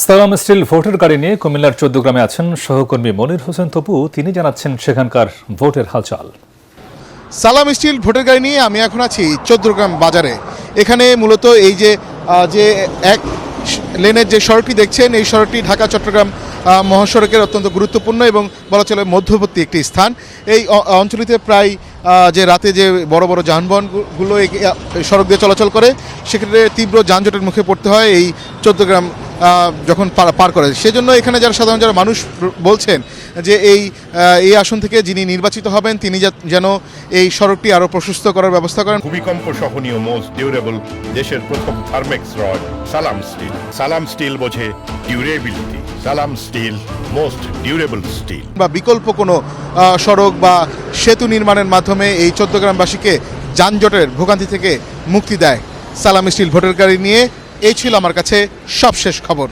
সালাম স্টিল ভোটের গাড়ি নিয়ে কুমিল্লার চৌদ্দগ্রামে আছেন সহকর্মী মনির হোসেন তপু। তিনি জানাচ্ছেন সেখানকার ভোটের হালচাল। সালাম স্টিল ভোটের গাড়ি নিয়ে আমি এখন আছি চৌদ্দগ্রাম বাজারে। এখানে মূলত এই যে এক লেনের যে সড়কটি দেখছেন, এই সড়কটি ঢাকা চট্টগ্রাম মহাসড়কের অত্যন্ত গুরুত্বপূর্ণ এবং বলা চলে মধ্যবর্তী একটি স্থান। এই অঞ্চলটিতে প্রায় যে রাতে যে বড় বড় যানবাহনগুলো এই সড়ক দিয়ে চলাচল করে, সেক্ষেত্রে তীব্র যানজটের মুখে পড়তে হয় এই চৌদ্দগ্রাম যখন পার করে। সেজন্য এখানে যারা মানুষ বলছেন যে এই আসন থেকে যিনি নির্বাচিত হবেন তিনি যেন এই সড়কটি আরও প্রশস্ত করার ব্যবস্থা করেন। ভূমিকম্প সহনীয় মোস্ট ডিউরেবল দেশের প্রথম থার্মেক্স রড সালাম স্টিল। সালাম স্টিল বোঝে ডিউরেবিলিটি। সালাম স্টিল মোস্ট ডিউরেবল স্টিল। বা বিকল্প কোনো সড়ক বা সেতু নির্মাণের মাধ্যমে এই চৌদ্দগ্রামবাসীকে যানজটের ভোগান্তি থেকে মুক্তি দেয় সালাম স্টিল ভোটের গাড়ি নিয়ে। এই ছিল আমার কাছে সবশেষ খবর।